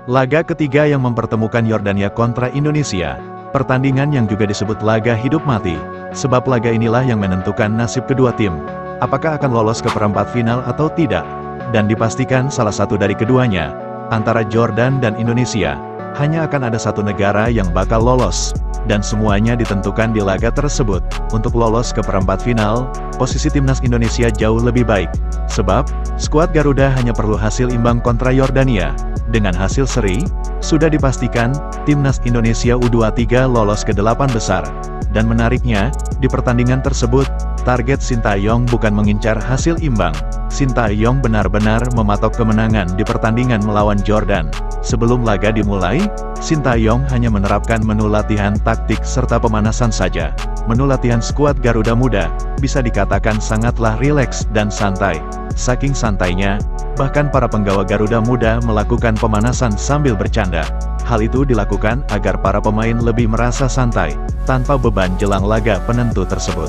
Laga ketiga yang mempertemukan Yordania kontra Indonesia. Pertandingan yang juga disebut laga hidup mati. Sebab laga inilah yang menentukan nasib kedua tim. Apakah akan lolos ke perempat final atau tidak. Dan dipastikan salah satu dari keduanya, antara Jordan dan Indonesia, hanya akan ada satu negara yang bakal lolos. Dan semuanya ditentukan di laga tersebut. Untuk lolos ke perempat final, posisi timnas Indonesia jauh lebih baik. Sebab, skuad Garuda hanya perlu hasil imbang kontra Yordania. Dengan hasil seri, sudah dipastikan, timnas Indonesia U23 lolos ke 8 besar. Dan menariknya, di pertandingan tersebut, target Sintayong bukan mengincar hasil imbang. Sintayong benar-benar mematok kemenangan di pertandingan melawan Jordan. Sebelum laga dimulai, Sintayong hanya menerapkan menu latihan taktik serta pemanasan saja. Menu latihan skuad Garuda Muda, bisa dikatakan sangatlah rileks dan santai. Saking santainya, bahkan para penggawa Garuda Muda melakukan pemanasan sambil bercanda. Hal itu dilakukan agar para pemain lebih merasa santai, tanpa beban jelang laga penentu tersebut.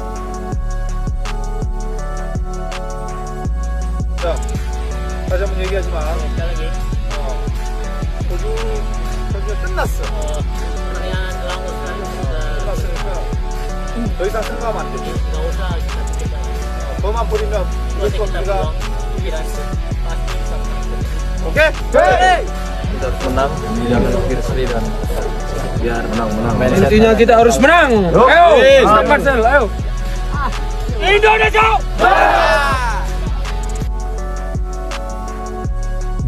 다시 한번 얘기하지 마. 편하게. 호주 경기가 끝났어. 그냥 라고 생각했으니까 끝났으니까 더 이상 생각하면 안 되지. nggak usah kita pikirkan. 더만 뿌리면 Nggak 무조건 usah kita 우리가 buang pikiran, pasti bisa menang. 오케이? 네. Kita harus menang, jangan pikir seri dan biar menang-menang. Intinya kita harus menang. Ayo, Marcel, ayo. Indonesia!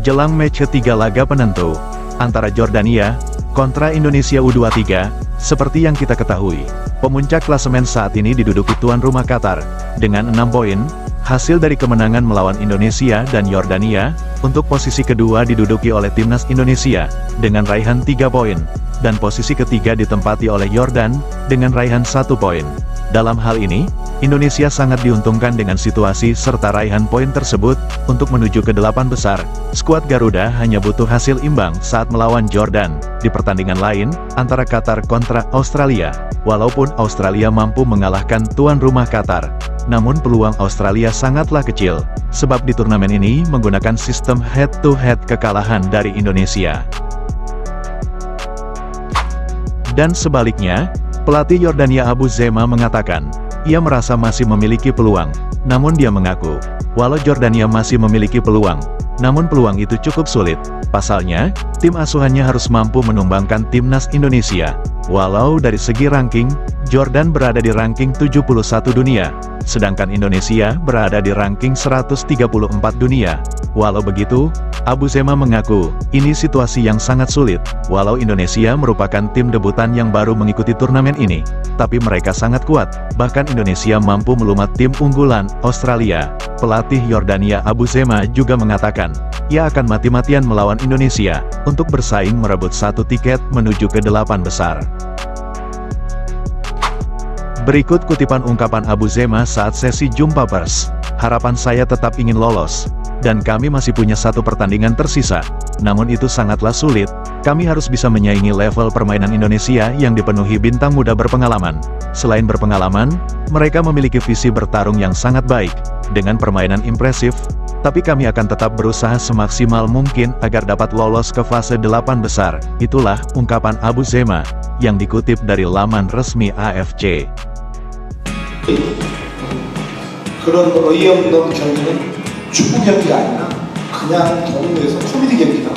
Jelang match ketiga laga penentu, antara Jordania, kontra Indonesia U23, seperti yang kita ketahui, pemuncak klasemen saat ini diduduki tuan rumah Qatar, dengan 6 poin, hasil dari kemenangan melawan Indonesia dan Yordania, untuk posisi kedua diduduki oleh timnas Indonesia, dengan raihan 3 poin, dan posisi ketiga ditempati oleh Yordan, dengan raihan 1 poin. Dalam hal ini, Indonesia sangat diuntungkan dengan situasi serta raihan poin tersebut, untuk menuju ke 8 besar. Skuad Garuda hanya butuh hasil imbang saat melawan Jordan. Di pertandingan lain, antara Qatar kontra Australia, walaupun Australia mampu mengalahkan tuan rumah Qatar, namun peluang Australia sangatlah kecil, sebab di turnamen ini menggunakan sistem head-to-head kekalahan dari Indonesia. Dan sebaliknya, pelatih Yordania Abu Zema mengatakan, ia merasa masih memiliki peluang, namun dia mengaku, walau Jordania masih memiliki peluang, namun peluang itu cukup sulit. Pasalnya, tim asuhannya harus mampu menumbangkan timnas Indonesia. Walau dari segi ranking, Jordan berada di ranking 71 dunia, sedangkan Indonesia berada di ranking 134 dunia. Walau begitu, Abu Zema mengaku, ini situasi yang sangat sulit. Walau Indonesia merupakan tim debutan yang baru mengikuti turnamen ini, tapi mereka sangat kuat, bahkan Indonesia mampu melumat tim unggulan, Australia. Pelatih Yordania Abu Zema juga mengatakan, ia akan mati-matian melawan Indonesia, untuk bersaing merebut 1 tiket menuju ke 8 besar. Berikut kutipan ungkapan Abu Zema saat sesi jumpa pers. Harapan saya tetap ingin lolos. Dan kami masih punya 1 pertandingan tersisa. Namun itu sangatlah sulit. Kami harus bisa menyaingi level permainan Indonesia yang dipenuhi bintang muda berpengalaman. Selain berpengalaman, mereka memiliki visi bertarung yang sangat baik, dengan permainan impresif, tapi kami akan tetap berusaha semaksimal mungkin agar dapat lolos ke fase 8 besar. Itulah ungkapan Abu Zema, yang dikutip dari laman resmi AFC. 그런 의의 없는 경기는 축구 경기가 아니라 그냥 동호회에서 코미디 경기다.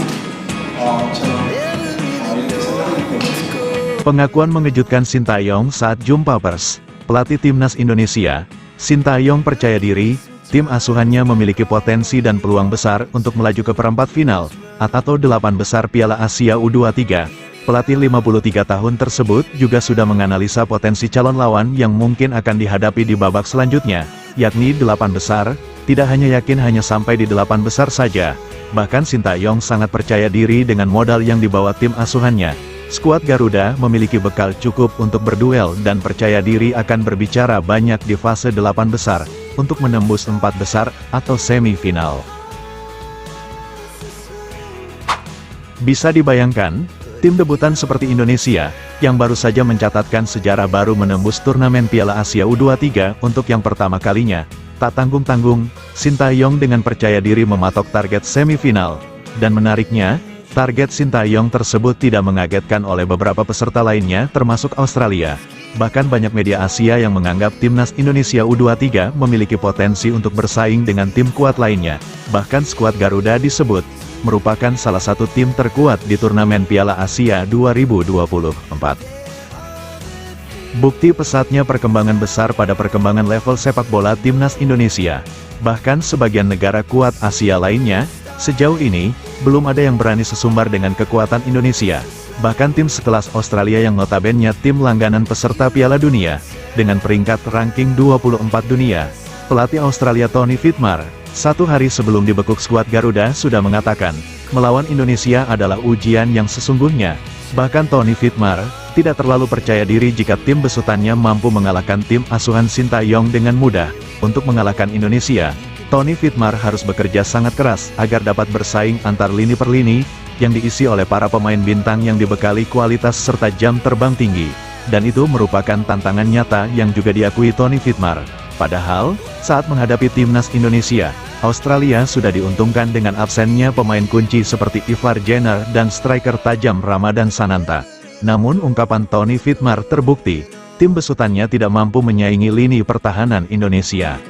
저는 이렇게 생각하기 때문에. Pengakuan mengejutkan Sintayong saat jumpa pers. Pelatih timnas Indonesia, Sintayong percaya diri, tim asuhannya memiliki potensi dan peluang besar untuk melaju ke perempat final, atau 8 besar Piala Asia U23. Pelatih 53 tahun tersebut juga sudah menganalisa potensi calon lawan yang mungkin akan dihadapi di babak selanjutnya, yakni 8 besar. Tidak hanya yakin hanya sampai di 8 besar saja, bahkan Sintayong sangat percaya diri dengan modal yang dibawa tim asuhannya. Skuad Garuda memiliki bekal cukup untuk berduel dan percaya diri akan berbicara banyak di fase 8 besar, untuk menembus 4 besar atau semifinal. Bisa dibayangkan, tim debutan seperti Indonesia, yang baru saja mencatatkan sejarah baru menembus turnamen Piala Asia U23 untuk yang pertama kalinya, tak tanggung-tanggung, Sintayong dengan percaya diri mematok target semifinal. Dan menariknya, Target Sintayong tersebut tidak mengagetkan oleh beberapa peserta lainnya termasuk Australia. Bahkan banyak media Asia yang menganggap timnas Indonesia U23 memiliki potensi untuk bersaing dengan tim kuat lainnya. Bahkan skuad Garuda disebut merupakan salah satu tim terkuat di turnamen Piala Asia 2024. Bukti pesatnya perkembangan besar pada perkembangan level sepak bola timnas Indonesia. Bahkan sebagian negara kuat Asia lainnya, sejauh ini, belum ada yang berani sesumbar dengan kekuatan Indonesia. Bahkan tim sekelas Australia yang notabene tim langganan peserta Piala Dunia, dengan peringkat ranking 24 dunia, pelatih Australia Tony Fitmar, 1 hari sebelum dibekuk skuad Garuda sudah mengatakan, melawan Indonesia adalah ujian yang sesungguhnya. Bahkan Tony Fitmar, tidak terlalu percaya diri jika tim besutannya mampu mengalahkan tim asuhan Sintayong dengan mudah. Untuk mengalahkan Indonesia, Tony Fitmar harus bekerja sangat keras agar dapat bersaing antar lini per lini, yang diisi oleh para pemain bintang yang dibekali kualitas serta jam terbang tinggi. Dan itu merupakan tantangan nyata yang juga diakui Tony Fitmar. Padahal, saat menghadapi timnas Indonesia, Australia sudah diuntungkan dengan absennya pemain kunci seperti Ivar Jenner dan striker tajam Ramadan Sananta. Namun ungkapan Tony Fitmar terbukti, tim besutannya tidak mampu menyaingi lini pertahanan Indonesia.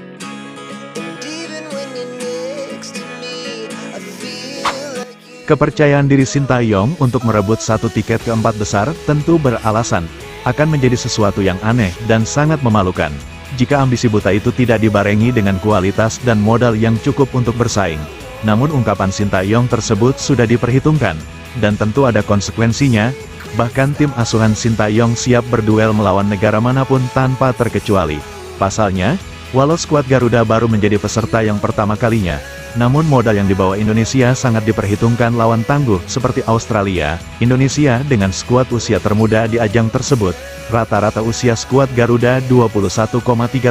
Kepercayaan diri Sintayong untuk merebut 1 tiket ke-4 besar tentu beralasan, akan menjadi sesuatu yang aneh dan sangat memalukan, jika ambisi buta itu tidak dibarengi dengan kualitas dan modal yang cukup untuk bersaing. Namun ungkapan Sintayong tersebut sudah diperhitungkan, dan tentu ada konsekuensinya, bahkan tim asuhan Sintayong siap berduel melawan negara manapun tanpa terkecuali. Pasalnya, walau skuad Garuda baru menjadi peserta yang pertama kalinya, namun modal yang dibawa Indonesia sangat diperhitungkan lawan tangguh seperti Australia. Indonesia dengan skuad usia termuda di ajang tersebut, rata-rata usia skuad Garuda 21,3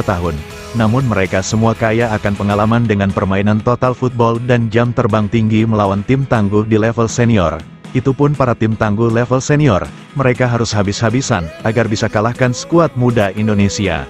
tahun. Namun mereka semua kaya akan pengalaman dengan permainan total football dan jam terbang tinggi melawan tim tangguh di level senior. Itu pun para tim tangguh level senior, mereka harus habis-habisan agar bisa kalahkan skuad muda Indonesia.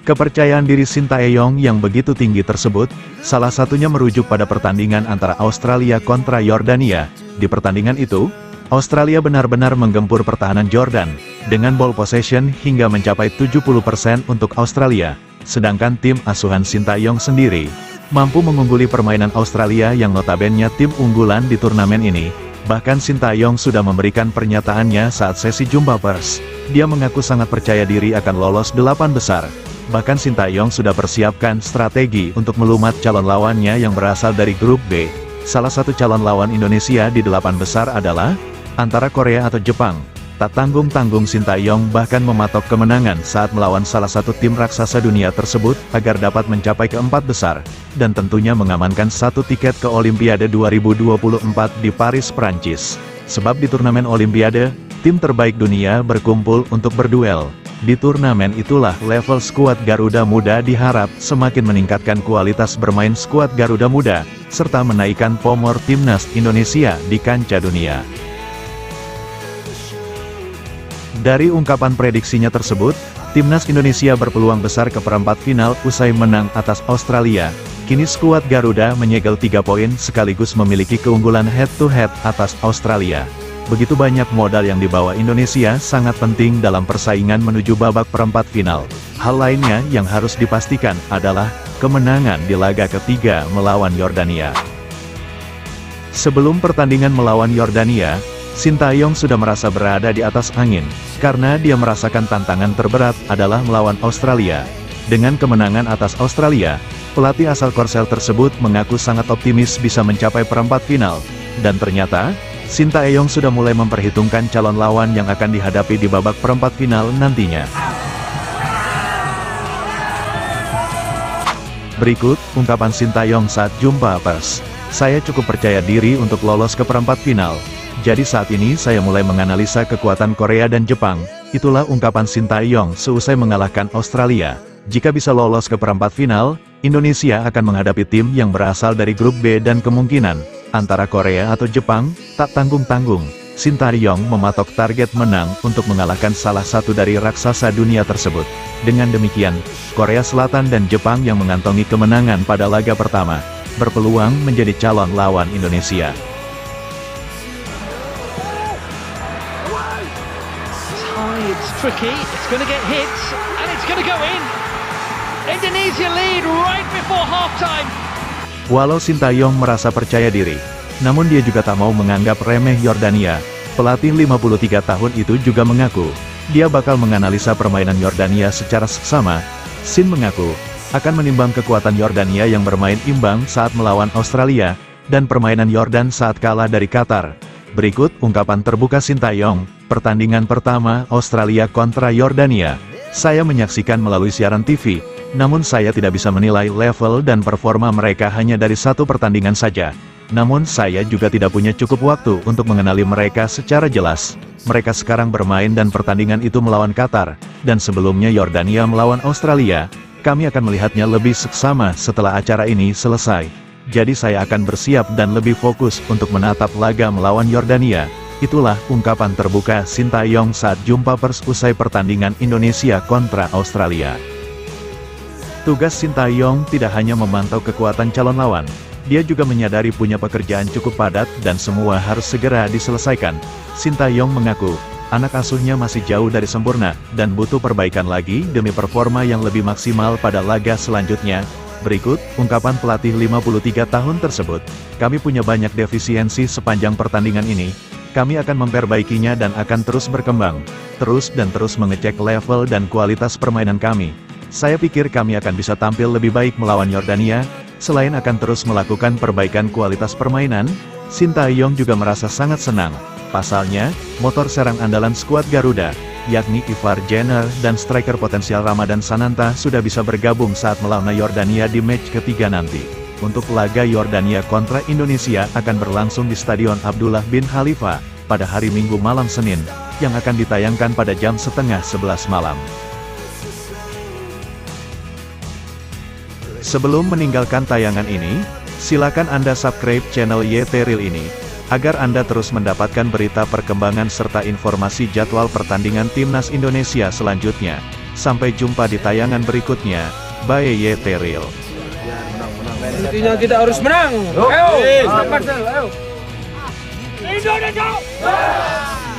Kepercayaan diri Sintayong yang begitu tinggi tersebut, salah satunya merujuk pada pertandingan antara Australia kontra Yordania. Di pertandingan itu, Australia benar-benar menggempur pertahanan Jordan, dengan ball possession hingga mencapai 70% untuk Australia. Sedangkan tim asuhan Sintayong sendiri, mampu mengungguli permainan Australia yang notabene tim unggulan di turnamen ini. Bahkan Sintayong sudah memberikan pernyataannya saat sesi jumpa pers. Dia mengaku sangat percaya diri akan lolos 8 besar. Bahkan Sintayong sudah persiapkan strategi untuk melumat calon lawannya yang berasal dari grup B. Salah satu calon lawan Indonesia di 8 besar adalah antara Korea atau Jepang. Tak tanggung-tanggung Sintayong bahkan mematok kemenangan saat melawan salah satu tim raksasa dunia tersebut agar dapat mencapai ke-4 besar, dan tentunya mengamankan 1 tiket ke Olimpiade 2024 di Paris, Prancis. Sebab di turnamen Olimpiade, tim terbaik dunia berkumpul untuk berduel. Di turnamen itulah level skuad Garuda Muda diharap semakin meningkatkan kualitas bermain skuad Garuda Muda, serta menaikkan pamor timnas Indonesia di kancah dunia. Dari ungkapan prediksinya tersebut, timnas Indonesia berpeluang besar ke perempat final usai menang atas Australia. Kini skuad Garuda menyegel 3 poin sekaligus memiliki keunggulan head-to-head atas Australia. Begitu banyak modal yang dibawa Indonesia sangat penting dalam persaingan menuju babak perempat final. Hal lainnya yang harus dipastikan adalah kemenangan di laga ketiga melawan Yordania. Sebelum pertandingan melawan Yordania, Sintayong sudah merasa berada di atas angin, karena dia merasakan tantangan terberat adalah melawan Australia. Dengan kemenangan atas Australia, pelatih asal Korsel tersebut mengaku sangat optimis bisa mencapai perempat final, dan ternyata, Sintayong sudah mulai memperhitungkan calon lawan yang akan dihadapi di babak perempat final nantinya. Berikut, ungkapan Sintayong saat jumpa pers. Saya cukup percaya diri untuk lolos ke perempat final. Jadi saat ini saya mulai menganalisa kekuatan Korea dan Jepang. Itulah ungkapan Sintayong seusai mengalahkan Australia. Jika bisa lolos ke perempat final, Indonesia akan menghadapi tim yang berasal dari grup B dan kemungkinan antara Korea atau Jepang. Tak tanggung-tanggung, Sintayong mematok target menang untuk mengalahkan salah satu dari raksasa dunia tersebut. Dengan demikian, Korea Selatan dan Jepang yang mengantongi kemenangan pada laga pertama, berpeluang menjadi calon lawan Indonesia. It's tricky, it's going to get hit, and it's going to go in. Indonesia lead right before half-time. Walau Sintayong merasa percaya diri, namun dia juga tak mau menganggap remeh Yordania. Pelatih 53 tahun itu juga mengaku, dia bakal menganalisa permainan Yordania secara seksama. Sin mengaku, akan menimbang kekuatan Yordania yang bermain imbang saat melawan Australia, dan permainan Yordan saat kalah dari Qatar. Berikut ungkapan terbuka Sintayong, pertandingan pertama Australia kontra Yordania. Saya menyaksikan melalui siaran TV, namun saya tidak bisa menilai level dan performa mereka hanya dari satu pertandingan saja. Namun saya juga tidak punya cukup waktu untuk mengenali mereka secara jelas. Mereka sekarang bermain dan pertandingan itu melawan Qatar, dan sebelumnya Yordania melawan Australia. Kami akan melihatnya lebih seksama setelah acara ini selesai. Jadi saya akan bersiap dan lebih fokus untuk menatap laga melawan Yordania. Itulah ungkapan terbuka Sintayong saat jumpa pers usai pertandingan Indonesia kontra Australia. Tugas Sintayong tidak hanya memantau kekuatan calon lawan, dia juga menyadari punya pekerjaan cukup padat dan semua harus segera diselesaikan. Sintayong mengaku, anak asuhnya masih jauh dari sempurna, dan butuh perbaikan lagi demi performa yang lebih maksimal pada laga selanjutnya. Berikut, ungkapan pelatih 53 tahun tersebut. Kami punya banyak defisiensi sepanjang pertandingan ini. Kami akan memperbaikinya dan akan terus berkembang. Terus mengecek level dan kualitas permainan kami. Saya pikir kami akan bisa tampil lebih baik melawan Yordania. Selain akan terus melakukan perbaikan kualitas permainan, Sintayong juga merasa sangat senang. Pasalnya, motor serang andalan skuad Garuda, yakni Ivar Jenner dan striker potensial Ramadan Sananta sudah bisa bergabung saat melawan Yordania di match ketiga nanti. Untuk laga Yordania kontra Indonesia akan berlangsung di Stadion Abdullah bin Khalifa pada hari Minggu malam Senin, yang akan ditayangkan pada jam 10:30 malam. Sebelum meninggalkan tayangan ini, silakan Anda subscribe channel YT Real ini, agar Anda terus mendapatkan berita perkembangan serta informasi jadwal pertandingan Timnas Indonesia selanjutnya. Sampai jumpa di tayangan berikutnya. Bye YT Real. Intinya kita harus menang. Ayo, Marcel, ayo. Indonesia!